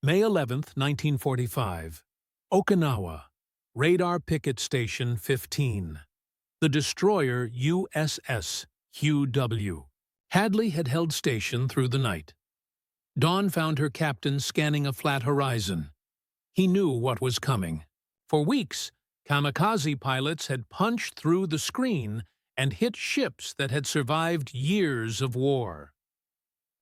May 11, 1945. Okinawa. Radar Picket Station 15. The destroyer USS Hugh W. Hadley had held station through the night. Dawn found her captain scanning a flat horizon. He knew what was coming. For weeks, kamikaze pilots had punched through the screen and hit ships that had survived years of war.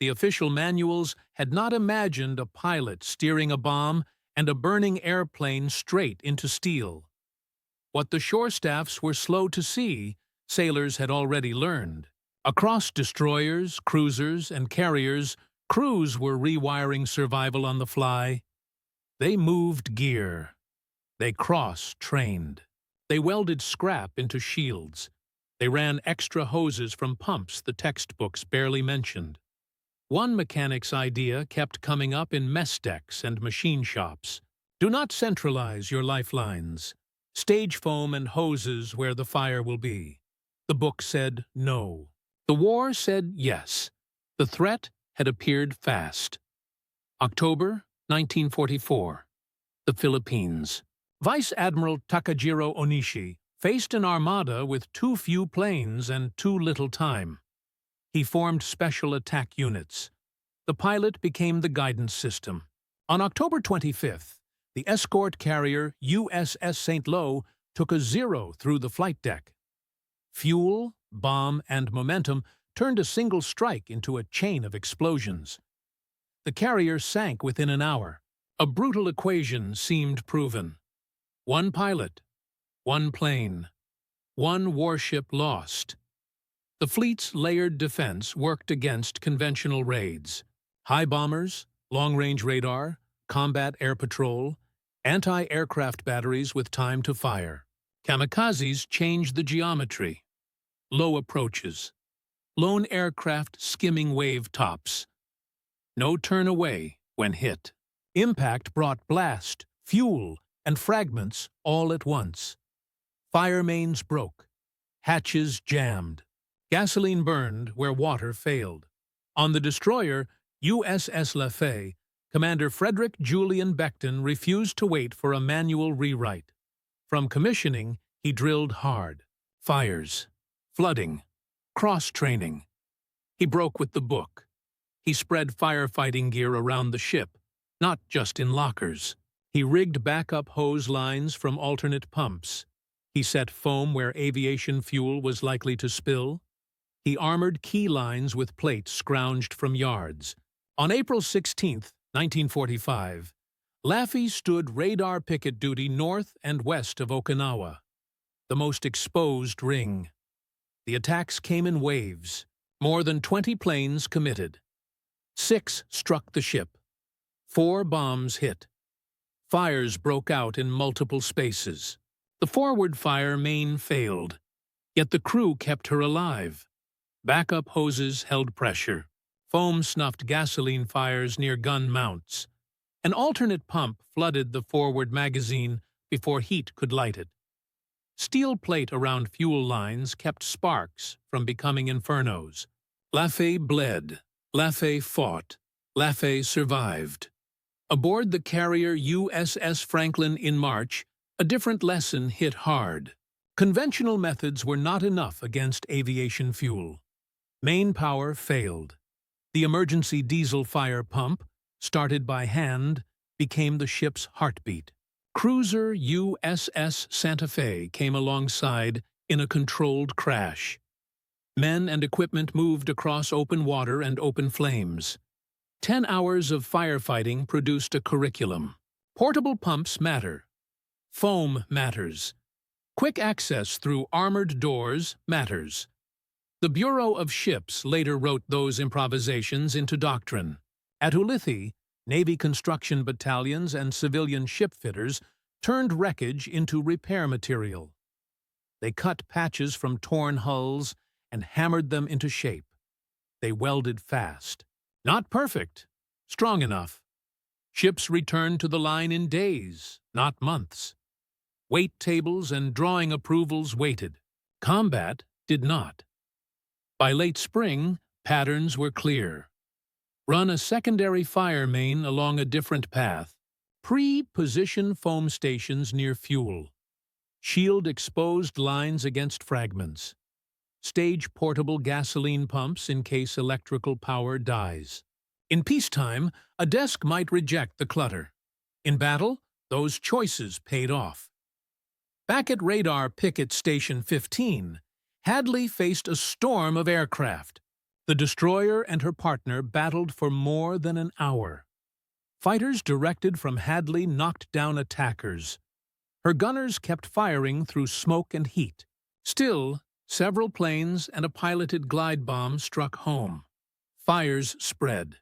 The official manuals had not imagined a pilot steering a bomb and a burning airplane straight into steel. What the shore staffs were slow to see, sailors had already learned. Across destroyers, cruisers, and carriers, crews were rewiring survival on the fly. They moved gear. They cross-trained. They welded scrap into shields. They ran extra hoses from pumps the textbooks barely mentioned. One mechanic's idea kept coming up in mess decks and machine shops. Do not centralize your lifelines. Stage foam and hoses where the fire will be. The book said no. The war said yes. The threat had appeared fast. October 1944. The Philippines. Vice Admiral Takajiro Onishi faced an armada with too few planes and too little time. He formed special attack units. The pilot became the guidance system. On October 25th, the escort carrier USS St. Lo took a zero through the flight deck. Fuel, bomb, and momentum turned a single strike into a chain of explosions. The carrier sank within an hour. A brutal equation seemed proven. One pilot, one plane, one warship lost. The fleet's layered defense worked against conventional raids. High bombers, long-range radar, combat air patrol, anti-aircraft batteries with time to fire. Kamikazes changed the geometry. Low approaches. Lone aircraft skimming wave tops. No turn away when hit. Impact brought blast, fuel, and fragments all at once. Fire mains broke. Hatches jammed. Gasoline burned where water failed. On the destroyer USS Leyte, Commander Frederick Julian Beckton refused to wait for a manual rewrite. From commissioning, he drilled hard. Fires, flooding, cross-training. He broke with the book. He spread firefighting gear around the ship, not just in lockers. He rigged backup hose lines from alternate pumps. He set foam where aviation fuel was likely to spill. He armored key lines with plates scrounged from yards. On April 16, 1945, Lafay stood radar picket duty north and west of Okinawa, the most exposed ring. The attacks came in waves. More than 20 planes committed. 6 struck the ship. 4 bombs hit. Fires broke out in multiple spaces. The forward fire main failed, yet the crew kept her alive. Backup hoses held pressure. Foam snuffed gasoline fires near gun mounts. An alternate pump flooded the forward magazine before heat could light it. Steel plate around fuel lines kept sparks from becoming infernos. Lafay bled. Lafay fought. Lafay survived. Aboard the carrier USS Franklin in March, a different lesson hit hard. Conventional methods were not enough against aviation fuel. Main power failed. The emergency diesel fire pump, started by hand, became the ship's heartbeat. Cruiser USS Santa Fe came alongside in a controlled crash. Men and equipment moved across open water and open flames. 10 hours of firefighting produced a curriculum. Portable pumps matter. Foam matters. Quick access through armored doors matters. The Bureau of Ships later wrote those improvisations into doctrine. At Leyte, Navy construction battalions and civilian shipfitters turned wreckage into repair material. They cut patches from torn hulls and hammered them into shape. They welded fast. Not perfect, strong enough. Ships returned to the line in days, not months. Weight tables and drawing approvals waited. Combat did not. By late spring, patterns were clear. Run a secondary fire main along a different path. Pre-position foam stations near fuel. Shield exposed lines against fragments. Stage portable gasoline pumps in case electrical power dies. In peacetime, a desk might reject the clutter. In battle, those choices paid off. Back at Radar Picket Station 15, Hadley faced a storm of aircraft. The destroyer and her partner battled for more than an hour. Fighters directed from Hadley knocked down attackers. Her gunners kept firing through smoke and heat. Still, several planes and a piloted glide bomb struck home. Fires spread.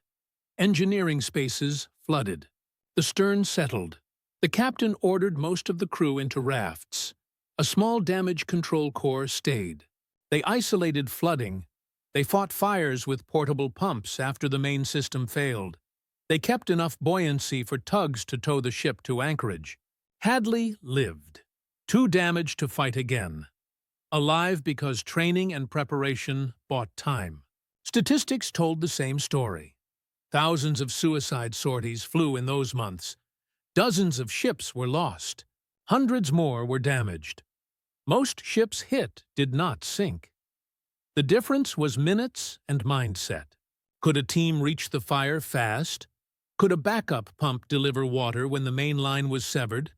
Engineering spaces flooded. The stern settled. The captain ordered most of the crew into rafts. A small damage control corps stayed. They isolated flooding. They fought fires with portable pumps after the main system failed. They kept enough buoyancy for tugs to tow the ship to anchorage. Hadley lived. Too damaged to fight again. Alive because training and preparation bought time. Statistics told the same story. Thousands of suicide sorties flew in those months. Dozens of ships were lost. Hundreds more were damaged. Most ships hit did not sink. The difference was minutes and mindset. Could a team reach the fire fast? Could a backup pump deliver water when the main line was severed?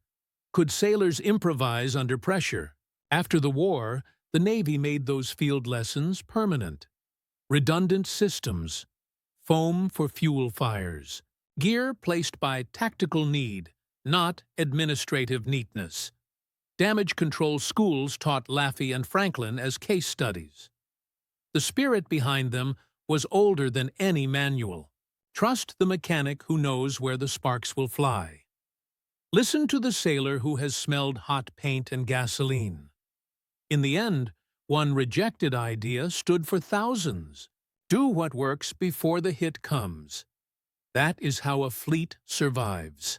Could sailors improvise under pressure? After the war, the Navy made those field lessons permanent. Redundant systems, foam for fuel fires, gear placed by tactical need, not administrative neatness. Damage control schools taught Laffey and Franklin as case studies. The spirit behind them was older than any manual. Trust the mechanic who knows where the sparks will fly. Listen to the sailor who has smelled hot paint and gasoline. In the end, one rejected idea stood for thousands. Do what works before the hit comes. That is how a fleet survives.